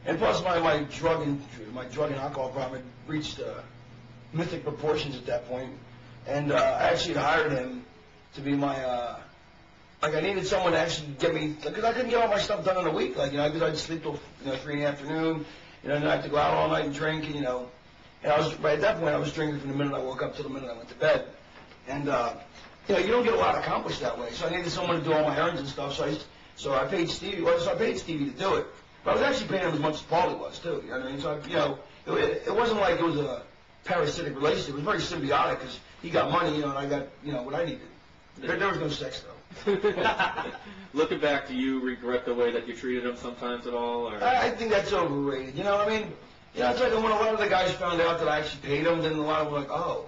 And plus my drug and alcohol problem had reached mythic proportions at that point. And I actually hired him to be my, like I needed someone to actually get me, because I couldn't get all my stuff done in a week, like, because I'd sleep till 3 in the afternoon, and then I had to go out all night and drink, and I was, at that point I was drinking from the minute I woke up till the minute I went to bed. And, you don't get a lot accomplished that way, so I needed someone to do all my errands and stuff, so I paid Stevie, to do it. But I was actually paying him as much as Paulie was, too, you know what I mean? So, it wasn't like it was a parasitic relationship. It was very symbiotic, because he got money, and I got, what I needed. There was no sex, though. Looking back, do you regret the way that you treated him sometimes at all? Or? I think that's overrated, I mean? It's like when a lot of the guys found out that I actually paid them, then a lot of them were like, oh.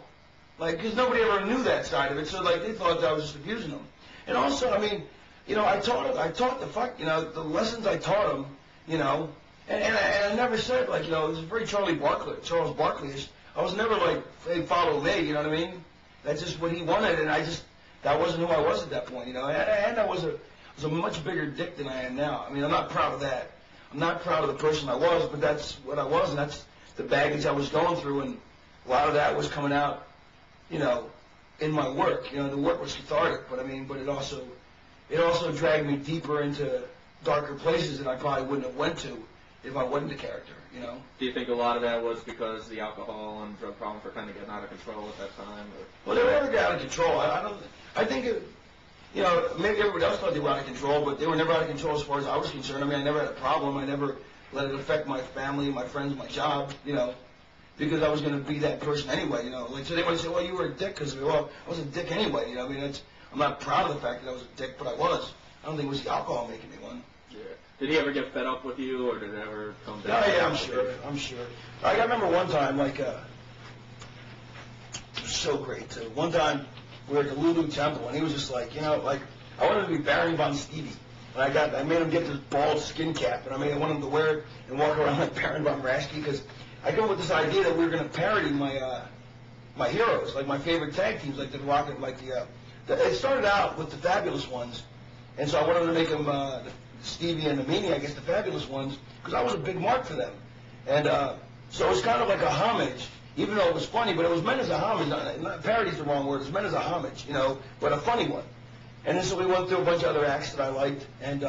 Like, because nobody ever knew that side of it, so, like, they thought that I was just abusing them. And also, I mean, I taught the lessons I taught them, and I never said, like, it was very Charles Barkley-ish. I was never like, hey, follow me, you know what I mean? That's just what he wanted, and that wasn't who I was at that point, and I was a much bigger dick than I am now. I mean, I'm not proud of that. I'm not proud of the person I was, but that's what I was, and that's the baggage I was going through, and a lot of that was coming out, in my work. The work was cathartic, but it also dragged me deeper into darker places that I probably wouldn't have went to if I wasn't the character, Do you think a lot of that was because the alcohol and drug problems were kind of getting out of control at that time? Or? Well, they were never got out of control. I think maybe everybody else thought they were out of control, but they were never out of control as far as I was concerned. I never had a problem. I never let it affect my family, my friends, my job, because I was going to be that person anyway, Like, so they might say, well, you were a dick because, well, I was a dick anyway, I'm not proud of the fact that I was a dick, but I was. I don't think it was the alcohol making me one. Yeah. Did he ever get fed up with you, or did it ever come down? Oh, yeah, I'm sure. I remember one time, like, it was so great, too. One time, we were at the Lulu Temple, and he was just like, like, I wanted to be Baron von Stevie. And I made him get this bald skin cap, and I wanted him to wear it and walk around like Baron von Raschke, because I go with this idea that we were going to parody my heroes, like my favorite tag teams, like the Rocket, like it started out with the Fabulous Ones, and so I wanted to make them Stevie and the Meanie, I guess the Fabulous Ones, because I was a big mark for them, and so it was kind of like a homage, even though it was funny, but it was meant as a homage. Not parody's the wrong word. It was meant as a homage, but a funny one. And then so we went through a bunch of other acts that I liked, and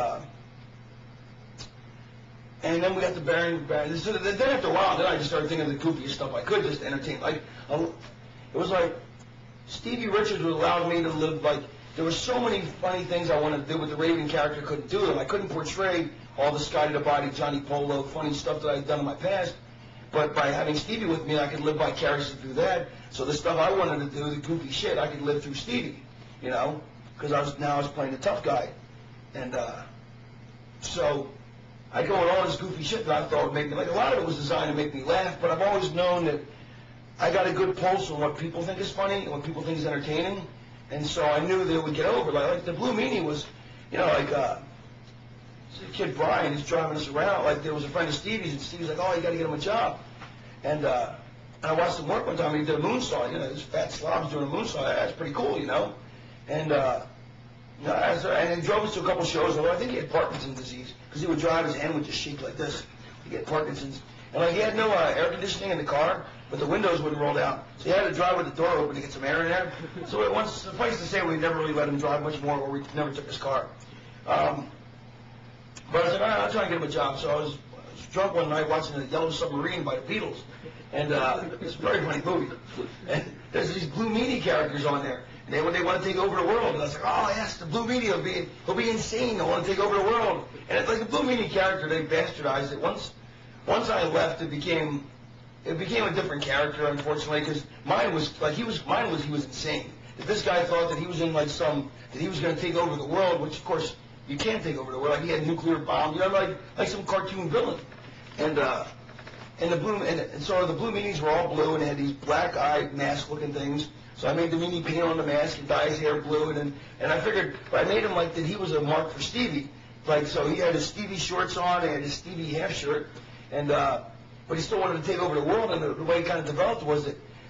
then we got the Baron. So then after a while, then I just started thinking of the goofiest stuff I could just to entertain. Like, it was like Stevie Richards would allow me to live, like, there were so many funny things I wanted to do with the Raven character, couldn't do them. I couldn't portray all the Scotty the Body, Johnny Polo, funny stuff that I had done in my past. But by having Stevie with me, I could live vicariously through that. So the stuff I wanted to do, the goofy shit, I could live through Stevie, because I was playing the tough guy. And so I go with all this goofy shit that I thought would make me, like, a lot of it was designed to make me laugh, but I've always known that I got a good pulse on what people think is funny and what people think is entertaining. And so I knew that it would get over. Like the Blue Meanie was, kid Brian is driving us around. Like, there was a friend of Stevie's, and Stevie's like, oh, you got to get him a job. And I watched him work one time, and he did a moonsault. This fat slob's doing a moonsault. That's pretty cool, And and he drove us to a couple shows. Although I think he had Parkinson's disease, because he would drive, his hand would just shake like this. He had Parkinson's. And like, he had no air conditioning in the car, but the windows wouldn't roll down. So he had to drive with the door open to get some air in there. So suffice to say, we never really let him drive much more, or we never took his car. But I was like, all right, I'll try and get him a job. So I was drunk one night watching The Yellow Submarine by the Beatles. And it's a very funny movie. And there's these Blue Meanie characters on there. And they want to take over the world. And I was like, oh, yes, the Blue Meanie he'll be insane. He'll want to take over the world. And it's like the Blue Meanie character, they bastardized it. Once I left, it became a different character, unfortunately, because mine was he was insane. If this guy thought that he was in that he was going to take over the world, which of course you can't take over the world. Like, he had nuclear bombs, like some cartoon villain. And so the Blue Meanies were all blue, and they had these black-eyed mask-looking things. So I made the Meanie paint on the mask and dye his hair blue, and I figured, but I made him like that he was a mark for Stevie. Like, so he had his Stevie shorts on, and his Stevie half shirt, and but he still wanted to take over the world. And the way it kind of developed was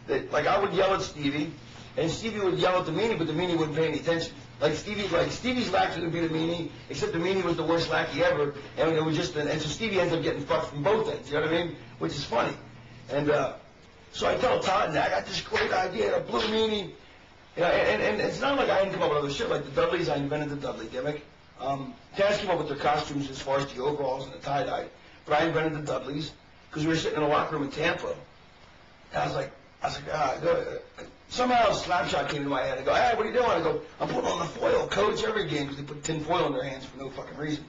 that like, I would yell at Stevie, and Stevie would yell at the Meanie, but the Meanie wouldn't pay any attention. Like Stevie's lackey would be the meanie, except the meanie was the worst lackey ever, and it was just, and so Stevie ends up getting fucked from both ends, you know what I mean? Which is funny. And so I tell Todd, I got this great idea, a blue meanie. You know, and it's not like I didn't come up with other shit, like the Dudleys, I invented the Dudley gimmick. Taz came up with their costumes as far as the overalls and the tie-dye, but I invented the Dudleys, because we were sitting in a locker room in Tampa. And I was like, somehow Slapshot came to my head. I go, hey, what are you doing? I go, I'm putting on the foil coach every game, because they put tin foil in their hands for no fucking reason.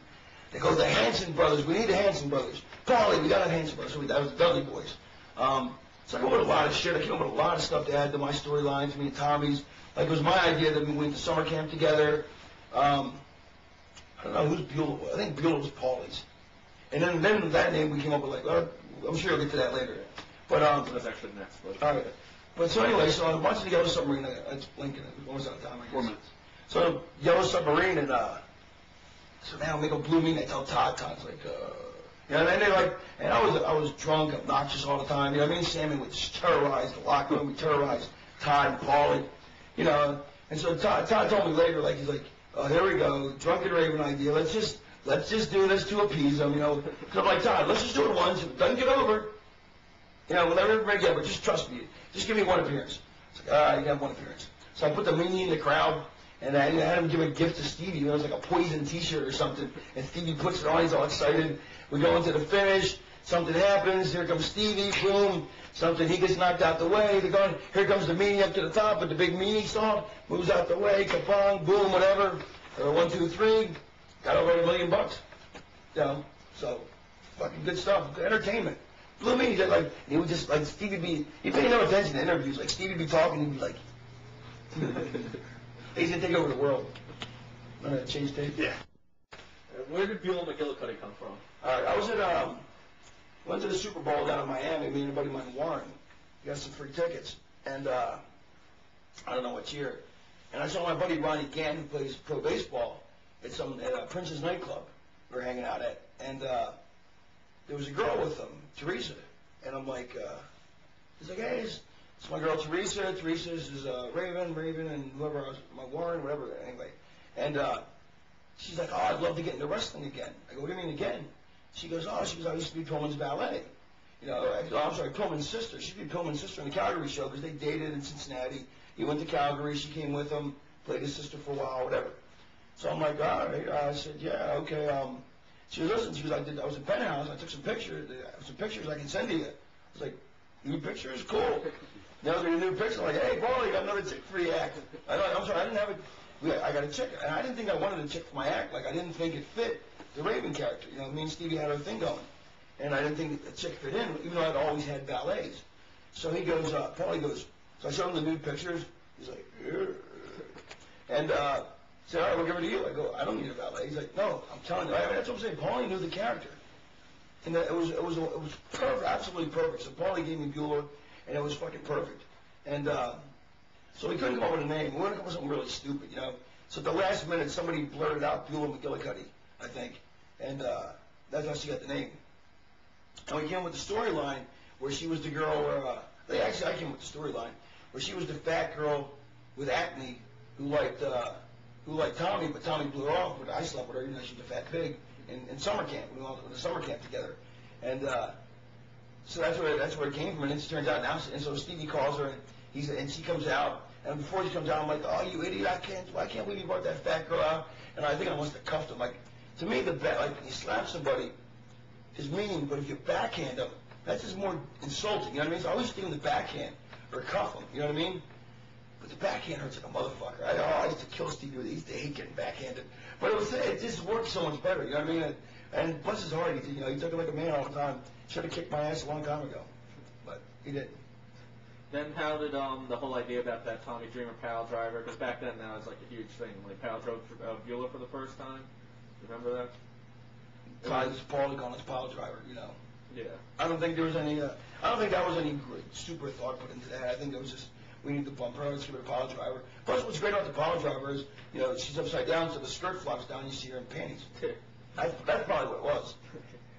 They go, the Hanson brothers, we need the Hanson brothers. Paulie, we got the Hanson brothers. So that was the Dudley boys. So I came up with a lot of shit. I came up with a lot of stuff to add to my storylines, me and Tommy's. Like, it was my idea that we went to summer camp together. I don't know who's Beulah was. I think Beulah was Paulie's. And then that name we came up with, like, I'm sure you'll get to that later. But that's actually next. But all right. But so anyway, so I'm watching the Yellow Submarine. It's blinking. What was that time? 4 minutes. So Yellow Submarine, and so now we make a blue meanie. I tell Todd's like, you know, and they like, and I was drunk, obnoxious all the time. You know what I mean? Sammy would terrorize the locker room. We terrorized Todd and Paulie, you know. And so Todd told me later, like, he's like, oh, here we go, drunken Raven idea. Let's just do this to appease them, you know. Because I'm like, Todd, let's just do it once. If it doesn't get over, you know, we'll never break it. But just trust me. Just give me one appearance. It's like, all right, you got one appearance. So I put the meanie in the crowd. And I had him give a gift to Stevie. It was like a Poison T-shirt or something. And Stevie puts it on. He's all excited. We go into the finish. Something happens. Here comes Stevie. Boom. Something. He gets knocked out the way. They're going. Here comes the meanie up to the top. But the big meanie song moves out the way. Kapong. Boom. Whatever. 1, 2, 3. Got over $1 million. You know. So fucking good stuff. Good entertainment. Blue meanie. Like he would just like Stevie be. He paid no attention to interviews. Like Stevie be talking. He'd be like. He's gonna take over the world. I'm gonna change tape. Yeah. Where did Beulah McGillicuddy come from? All right, I was at went to the Super Bowl down in Miami. Me and a buddy of mine, Warren, got some free tickets, and I don't know what year. And I saw my buddy Ronnie Gann, who plays pro baseball, at Prince's nightclub we were hanging out at, and there was a girl with him, Teresa, and I'm like, he's like, hey. It's my girl Teresa. Teresa's is Raven, and whoever else, my Warren, whatever. Anyway, and she's like, oh, I'd love to get into wrestling again. I go, what do you mean again? She goes, I used to be Pillman's valet. You know, I'm sorry, Pillman's sister. She used to be Pillman's sister in the Calgary show because they dated in Cincinnati. He went to Calgary. She came with him, played his sister for a while, whatever. So I'm like, all right. I said, yeah, okay. She goes, listen. She goes, I was in Penthouse. I took some pictures. I can send to you. I was like, new pictures, cool. Now they're a new picture, like, hey, Paulie, you got another chick for the act. I'm sorry, I didn't have it. I got a chick, and I didn't think I wanted a chick for my act. Like, I didn't think it fit the Raven character. You know, me and Stevie had our thing going, and I didn't think a chick fit in, even though I'd always had ballets. So he goes, Paulie goes, so I showed him the nude pictures. He's like, ugh. And said, all right, we'll give it to you. I go, I don't need a ballet. He's like, no, I'm telling you. I mean, that's what I'm saying. Paulie knew the character, and it was perfect, absolutely perfect. So Paulie gave me Beulah. And it was fucking perfect. And so we couldn't come up with a name. We wanted to come up with something really stupid, you know. So at the last minute, somebody blurted out Beulah McGillicuddy, I think. And that's how she got the name. And we came up with the storyline where she was the girl where, I came up with the storyline where she was the fat girl with acne who liked Tommy, but Tommy blew her off, but I slept with her, even though she was a fat pig, in summer camp. We went to the summer camp together. And so that's where it came from, and it turns out now. And so Stevie calls her, and she comes out. And before she comes out, I'm like, oh, you idiot! Why can't we brought that fat girl out? And I think I must have cuffed him. Like, to me, like you slap somebody is mean, but if you backhand them, that's just more insulting. You know what I mean? So I always give them the backhand or cuff them. You know what I mean? But the backhand hurts like a motherfucker. I used to kill Stevie with it. He used to hate getting backhanded, but it just works so much better. You know what I mean? And bless his heart, he took it like a man all the time. Should have kicked my ass a long time ago, but he didn't. Then how did the whole idea about that Tommy Dreamer pile driver, because back then that was like a huge thing, like pile drove Beulah for the first time. Remember that? Paulie calling us pile driver, you know. Yeah. I don't think there was any. I don't think that was any super thought put into that. I think it was just we need to bump her. Let's give her a pile driver. Plus, what's great about the pile driver is she's upside down, so the skirt flops down. You see her in panties. That's probably what it was.